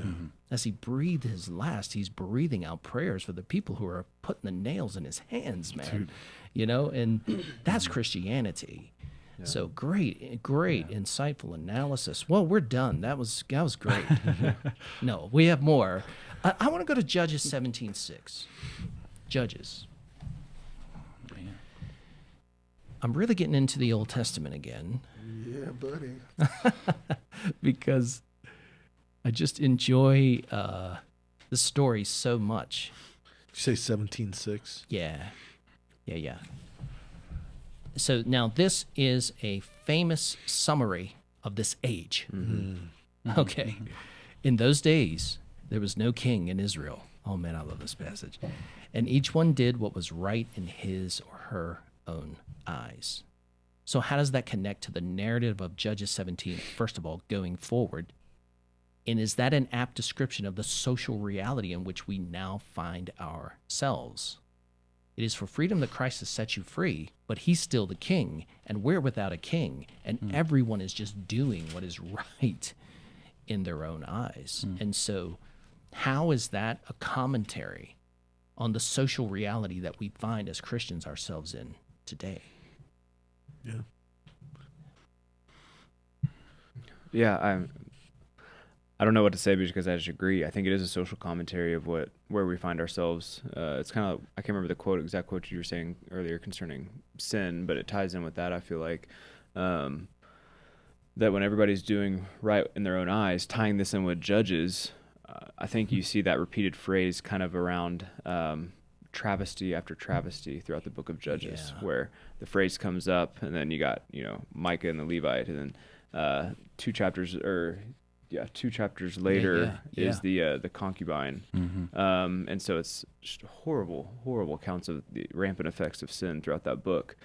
As he breathed his last, he's breathing out prayers for the people who are putting the nails in his hands, man. And that's Christianity. Yeah. So great, insightful analysis. Well, we're done. That was great. No, we have more. I want to go to Judges 17:6. Judges. I'm really getting into the Old Testament again. Yeah, buddy. Because I just enjoy the story so much. Did you say 17:6? Yeah. So now this is a famous summary of this age. Okay. In those days, there was no king in Israel. Oh man, I love this passage. And each one did what was right in his or her own eyes. So how does that connect to the narrative of Judges 17, first of all, going forward? And is that an apt description of the social reality in which we now find ourselves? It is for freedom that Christ has set you free, but he's still the king, and we're without a king, and everyone is just doing what is right in their own eyes. And so how is that a commentary on the social reality that we find as Christians ourselves in today? Yeah. Yeah, I don't know what to say because I just agree. I think it is a social commentary of where we find ourselves. It's kind of, I can't remember the exact quote you were saying earlier concerning sin, but it ties in with that. I feel like that when everybody's doing right in their own eyes, tying this in with Judges, I think you see that repeated phrase kind of around travesty after travesty throughout the book of Judges, where the phrase comes up, and then you got Micah and the Levite, and then 2 chapters later is the concubine. And so it's just horrible accounts of the rampant effects of sin throughout that book.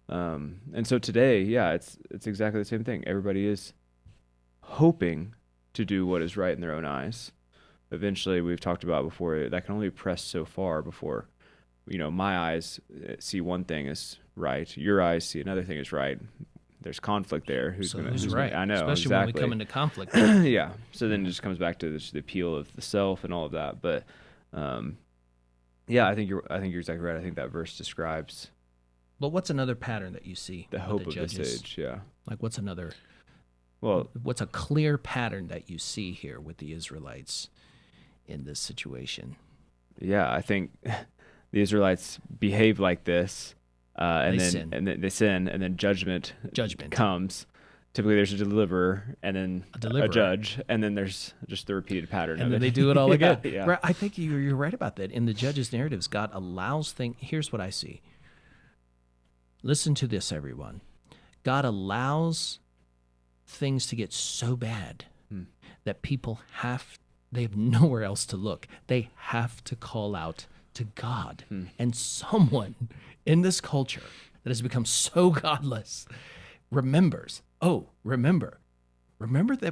And so today, it's exactly the same thing. Everybody is hoping to do what is right in their own eyes. Eventually, we've talked about before, that can only press so far before, my eyes see one thing is right, your eyes see another thing is right. There's conflict there. Who's right? I know, especially exactly. when we come into conflict. Yeah. So then it just comes back to the appeal of the self and all of that. But I think you're exactly right. I think that verse describes. But what's another pattern that you see? The hope of this age. Yeah. Like what's another? Well, what's a clear pattern that you see here with the Israelites in this situation? Yeah, I think the Israelites behave like this. And then they sin, and then judgment comes. Typically, there's a deliverer, and then a judge, and then there's just the repeated pattern. And then they do it all again. Yeah. I think you're right about that. In the Judges' narratives, God allows things. Here's what I see. Listen to this, everyone. God allows things to get so bad that people they have nowhere else to look. They have to call out to God. And someone in this culture that has become so godless remembers that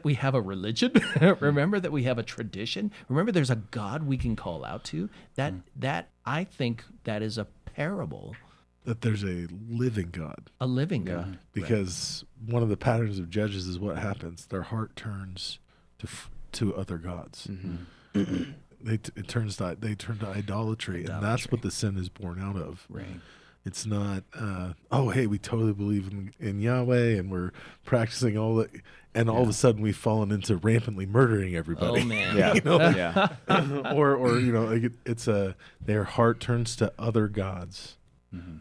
we have a religion. Remember that we have a tradition. Remember there's a God we can call out to. That I think that is a parable. That there's a living God. A living God. Because one of the patterns of Judges is what happens. Their heart turns to other gods. They turn to idolatry, and that's what the sin is born out of. Right. It's not, hey, we totally believe in Yahweh, and we're practicing all that, and all of a sudden we've fallen into rampantly murdering everybody. Oh man. It's their heart turns to other gods.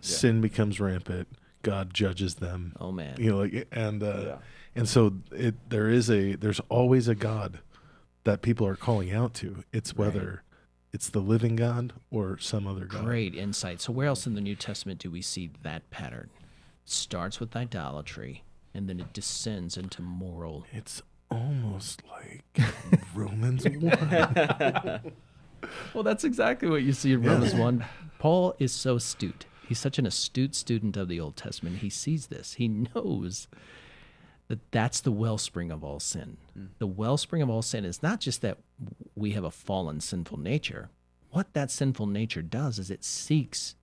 Sin becomes rampant. God judges them. Oh man. And so there's always a God that people are calling out to. It's whether it's the living God or some other God. Great insight. So where else in the New Testament do we see that pattern? It starts with idolatry, and then it descends into moral. It's almost like Romans 1. Well, that's exactly what you see in Romans 1. Paul is so astute. He's such an astute student of the Old Testament. He sees this. He knows that that's the wellspring of all sin. The wellspring of all sin is not just that we have a fallen, sinful nature. What that sinful nature does is it seeks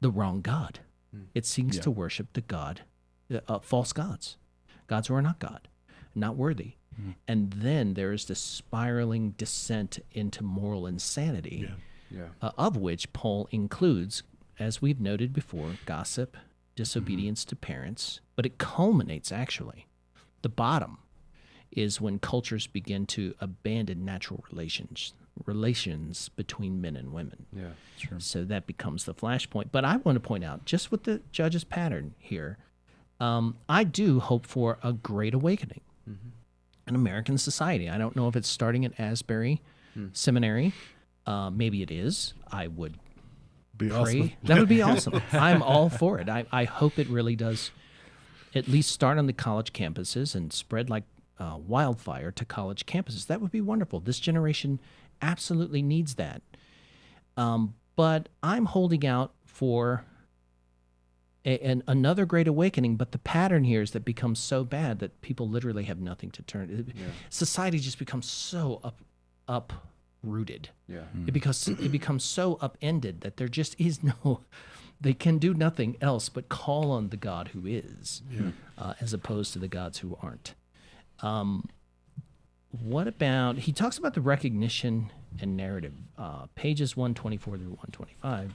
the wrong God. It seeks to worship the God, false gods who are not God, not worthy. And then there is this spiraling descent into moral insanity, of which Paul includes, as we've noted before, gossip, disobedience to parents, but it culminates actually. The bottom is when cultures begin to abandon natural relations between men and women. Yeah, sure. So that becomes the flashpoint. But I want to point out, just with the Judges pattern here, I do hope for a great awakening in American society. I don't know if it's starting at Asbury Seminary. Maybe it is. I would Be pray. awesome. That would be awesome. I'm all for it. I hope it really does at least start on the college campuses and spread like wildfire to college campuses. That would be wonderful. This generation absolutely needs that. But I'm holding out for another great awakening, but the pattern here is that becomes so bad that people literally have nothing to turn. Society just becomes so rooted. Yeah. It becomes so upended that there just is no, they can do nothing else but call on the God who is, as opposed to the gods who aren't. What about, he talks about the recognition and narrative, pages 124 through 125.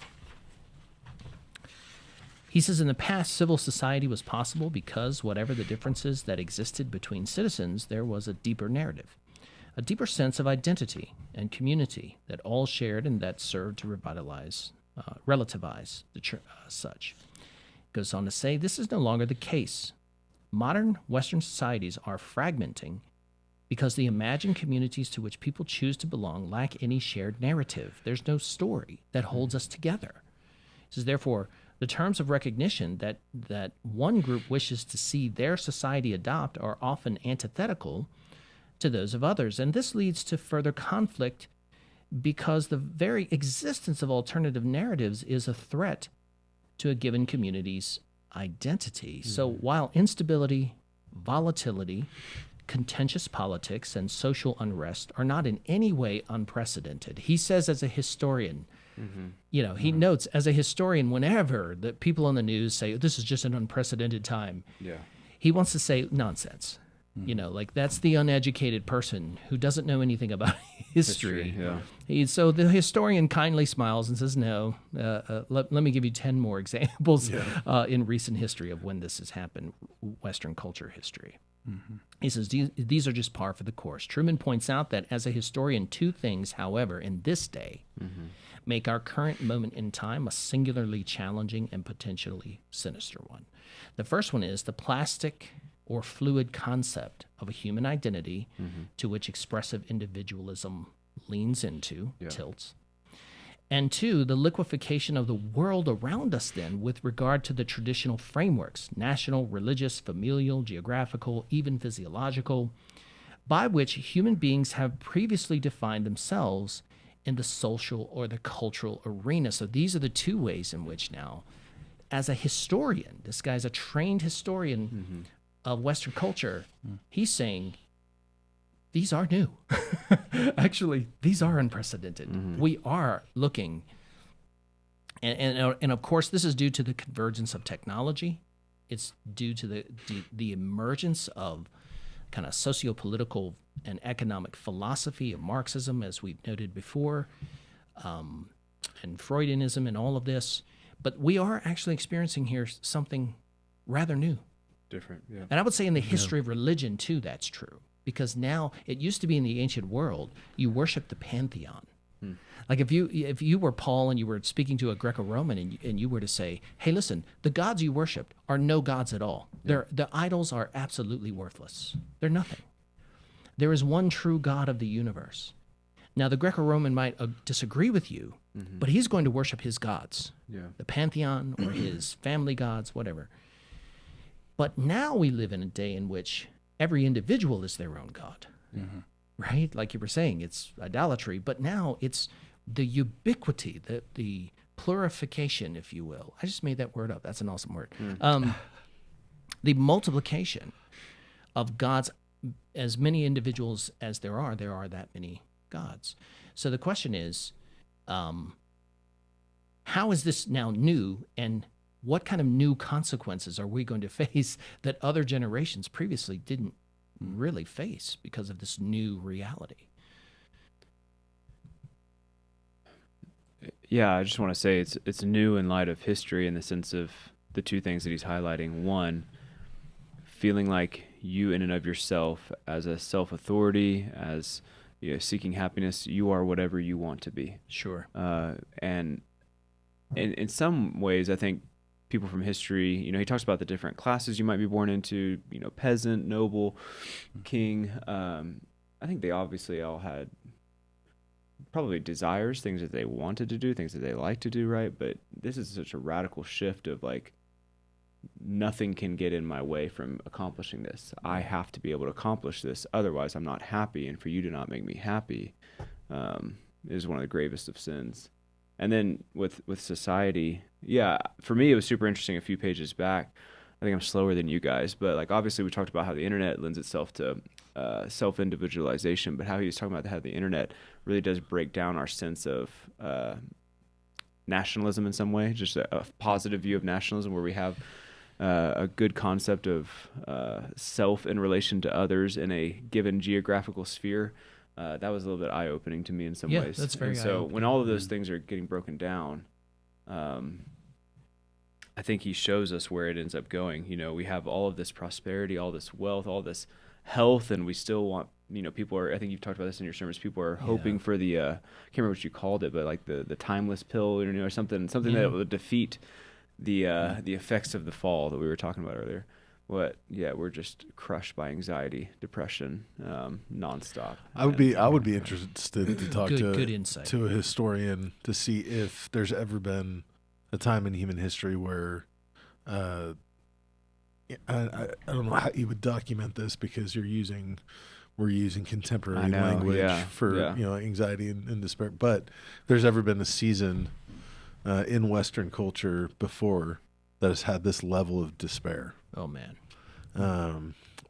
He says, in the past, civil society was possible because whatever the differences that existed between citizens, there was a deeper narrative, a deeper sense of identity and community that all shared and that served to relativize the such. Goes on to say, this is no longer the case. Modern Western societies are fragmenting because the imagined communities to which people choose to belong lack any shared narrative. There's no story that holds us together. He says, therefore, the terms of recognition that one group wishes to see their society adopt are often antithetical to those of others. And this leads to further conflict because the very existence of alternative narratives is a threat to a given community's identity. So while instability, volatility, contentious politics, and social unrest are not in any way unprecedented, he says as a historian, he notes as a historian, whenever the people on the news say, this is just an unprecedented time, he wants to say nonsense. Like that's the uneducated person who doesn't know anything about history. So the historian kindly smiles and says, no, let me give you 10 more examples in recent history of when this has happened, Western culture history. He says, these are just par for the course. Trueman points out that as a historian, two things, however, in this day, make our current moment in time a singularly challenging and potentially sinister one. The first one is the plastic or fluid concept of a human identity to which expressive individualism leans into, tilts. And two, the liquefaction of the world around us then with regard to the traditional frameworks, national, religious, familial, geographical, even physiological, by which human beings have previously defined themselves in the social or the cultural arena. So these are the two ways in which now, as a historian, this guy's a trained historian of Western culture, he's saying, these are new. Actually, these are unprecedented. We are looking, and of course, this is due to the convergence of technology. It's due to the emergence of kind of socio-political and economic philosophy of Marxism, as we've noted before, and Freudianism and all of this. But we are actually experiencing here something rather new. Different, yeah. And I would say in the history of religion, too, that's true. Because now, it used to be in the ancient world, you worship the pantheon. Like if you were Paul and you were speaking to a Greco-Roman and you were to say, hey, listen, the gods you worship are no gods at all. The idols are absolutely worthless. They're nothing. There is one true God of the universe. Now, the Greco-Roman might disagree with you, but he's going to worship his gods, the pantheon or his family gods, whatever. But now we live in a day in which every individual is their own God, right? Like you were saying, it's idolatry, but now it's the ubiquity, the plurification, if you will. I just made that word up. That's an awesome word. The multiplication of gods, as many individuals as there are that many gods. So the question is, how is this now new, and what kind of new consequences are we going to face that other generations previously didn't really face because of this new reality? Yeah, I just want to say it's new in light of history in the sense of the two things that he's highlighting. One, feeling like you in and of yourself as a self-authority, as seeking happiness, you are whatever you want to be. Sure. And in some ways, I think people from history, he talks about the different classes you might be born into, peasant, noble, king. I think they obviously all had probably desires, things that they wanted to do, things that they like to do, right? But this is such a radical shift of like, nothing can get in my way from accomplishing this. I have to be able to accomplish this. Otherwise, I'm not happy. And for you to not make me happy is one of the gravest of sins. And then with society, for me, it was super interesting a few pages back. I think I'm slower than you guys, but like obviously we talked about how the internet lends itself to self-individualization, but how he was talking about how the internet really does break down our sense of nationalism in some way, just a positive view of nationalism where we have a good concept of self in relation to others in a given geographical sphere. That was a little bit eye-opening to me in some ways. That's very and so eye-opening. when all of those things are getting broken down, I think he shows us where it ends up going. You know, we have all of this prosperity, all this wealth, all this health, and we still want, you know, people are, I think you've talked about this in your sermons, people are hoping for the, I can't remember what you called it, but like the timeless pill, you know, or something that will defeat the effects of the fall that we were talking about earlier. We're just crushed by anxiety, depression, nonstop. I would be interested to talk good insight. to a historian to see if there's ever been a time in human history where I don't know how you would document this, because we're using contemporary language for you know, anxiety and despair, but there's ever been a season in Western culture before that has had this level of despair. Oh man.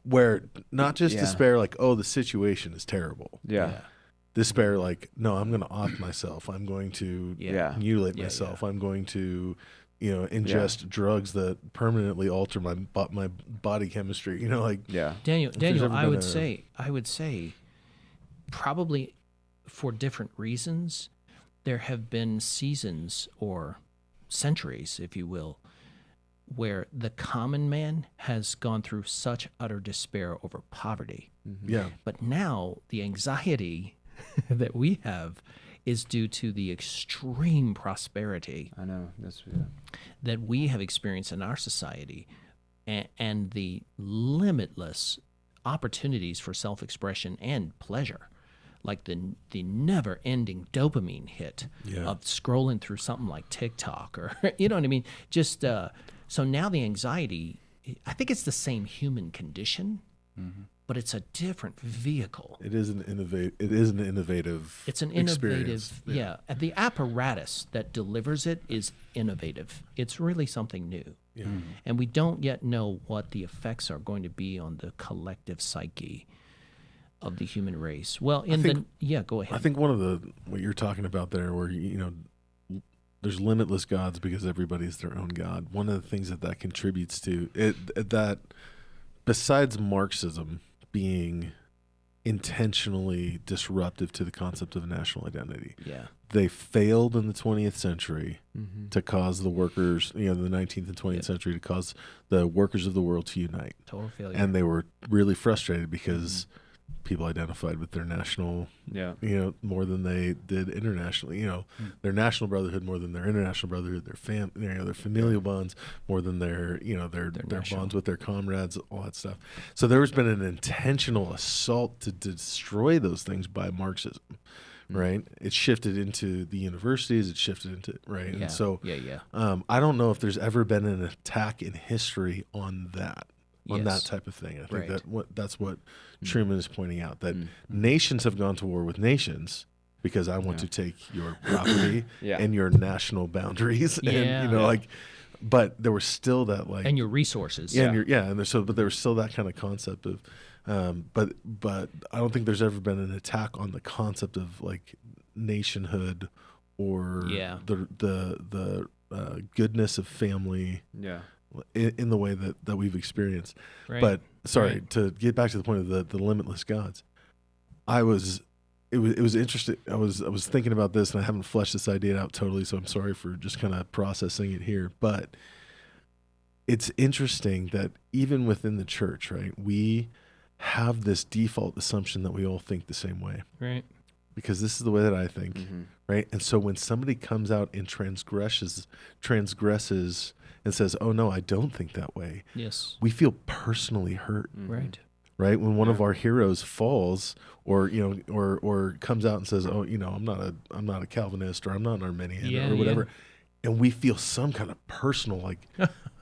Where not just despair like, oh, the situation is terrible. Despair like, no, I'm going to off myself. I'm going to mutilate myself. I'm going to, you know, ingest drugs that permanently alter my body chemistry. You know, like Daniel, I would say, probably for different reasons, there have been seasons or centuries, if you will, where the common man has gone through such utter despair over poverty. But now the anxiety that we have is due to the extreme prosperity that we have experienced in our society, and the limitless opportunities for self-expression and pleasure, like the never-ending dopamine hit of scrolling through something like TikTok, or you know what I mean? Just so now the anxiety, I think it's the same human condition, but it's a different vehicle. It is an innovative. It's an experience. innovative. And the apparatus that delivers it is innovative. It's really something new. And we don't yet know what the effects are going to be on the collective psyche of the human race. Well, go ahead. I think one of what you're talking about there, where you know, there's limitless gods because everybody's their own god. One of the things that contributes to it, that besides Marxism being intentionally disruptive to the concept of national identity, they failed in the 20th century to cause the workers, you know, the 19th and 20th century, to cause the workers of the world to unite. Total failure. And they were really frustrated because people identified with their national, you know, more than they did internationally. You know, their national brotherhood more than their international brotherhood. Their familial bonds more than their bonds with their comrades. All that stuff. So there's been an intentional assault to destroy those things by Marxism. Right, it shifted into the universities. It shifted into and so I don't know if there's ever been an attack in history on that. On that type of thing. I think that's what Trueman is pointing out, that nations have gone to war with nations because I want to take your property and your national boundaries, and you know, like, but there was still that, like, and your resources, but there was still that kind of concept of, but I don't think there's ever been an attack on the concept of like nationhood or the goodness of family. In the way that we've experienced. But sorry, to get back to the point of the limitless gods, it was interesting. I was thinking about this, and I haven't fleshed this idea out totally, so I'm sorry for just kind of processing it here. But it's interesting that even within the church, right, we have this default assumption that we all think the same way. Right. Because this is the way that I think, right? And so when somebody comes out and transgresses and says, "Oh no, I don't think that way," we feel personally hurt, right? When one of our heroes falls, or you know, or comes out and says, "Oh, you know, I'm not a Calvinist, or I'm not an Arminian, or whatever," and we feel some kind of personal like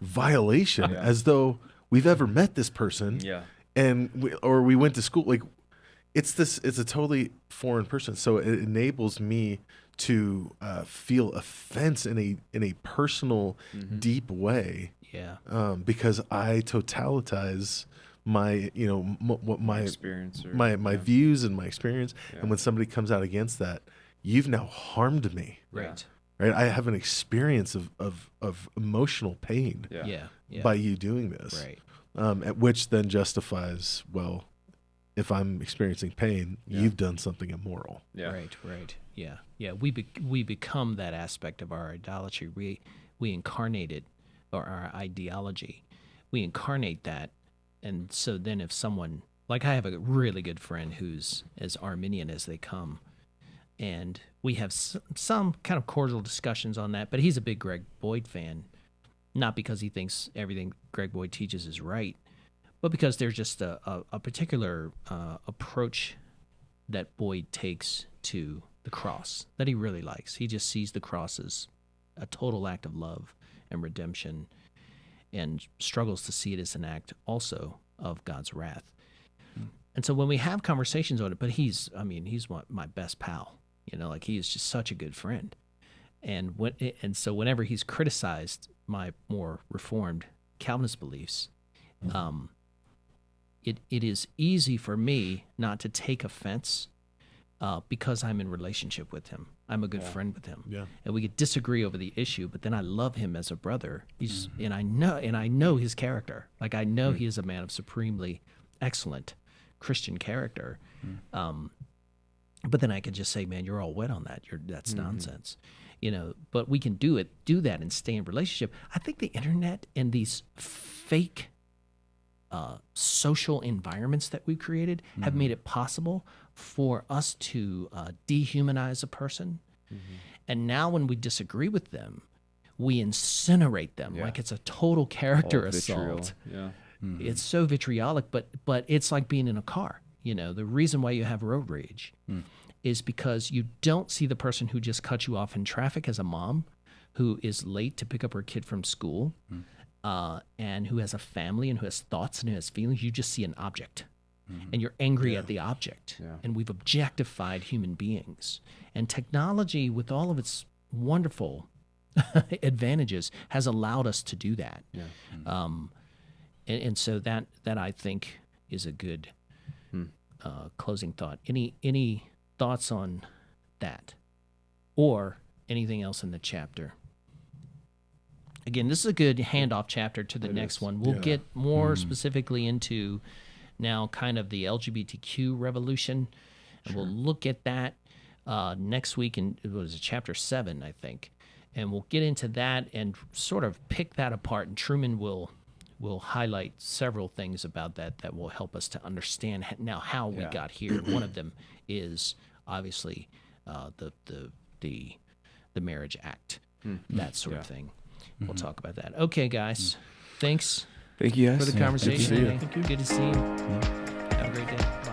violation, as though we've ever met this person, and we went to school. Like, it's a totally foreign person, so it enables me to feel offense in a personal, deep way Yeah. Because I totalitize my, my experience or my views and my experience. Yeah. And when somebody comes out against that, you've now harmed me. Right. Right. I have an experience of emotional pain Yeah. by you doing this. Right. At which then justifies, well, if I'm experiencing pain, you've done something immoral. Yeah. Right. Yeah. We become that aspect of our idolatry. We incarnate it, or our ideology. We incarnate that, and so then if someone, like, I have a really good friend who's as Arminian as they come, and we have some kind of cordial discussions on that. But he's a big Greg Boyd fan, not because he thinks everything Greg Boyd teaches is right, but because there's just a particular approach that Boyd takes to the cross that he really likes. He just sees the cross as a total act of love and redemption, and struggles to see it as an act also of God's wrath. And so when we have conversations on it, but he's my best pal, like, he is just such a good friend. And so whenever he's criticized my more reformed Calvinist beliefs, it is easy for me not to take offense, because I'm in relationship with him. I'm a good friend with him. Yeah. And we could disagree over the issue, but then I love him as a brother. And I know his character. Like, I know he is a man of supremely excellent Christian character. But then I could just say, man, you're all wet on that. That's nonsense. But we can do that and stay in relationship. I think the internet and these fake social environments that we've created have made it possible for us to dehumanize a person. And now when we disagree with them, we incinerate them like it's a total character assault. Yeah. It's so vitriolic, but it's like being in a car. The reason why you have road rage is because you don't see the person who just cut you off in traffic as a mom who is late to pick up her kid from school, and who has a family and who has thoughts and who has feelings. You just see an object, and you're angry at the object. Yeah. And we've objectified human beings. And technology, with all of its wonderful advantages, has allowed us to do that. Yeah. And so that I think is a good closing thought. Any thoughts on that, or anything else in the chapter? Again, this is a good handoff chapter to the next one. We'll get more specifically into now kind of the LGBTQ revolution, and we'll look at that next week. And it was chapter 7, I think, and we'll get into that and sort of pick that apart. And Trueman will highlight several things about that will help us to understand now how we got here. One of them is obviously the marriage act, that sort of thing. We'll talk about that. Okay, guys. Thanks. Thank you, guys. For the conversation. Good to see you. Good to see you. Have a great day.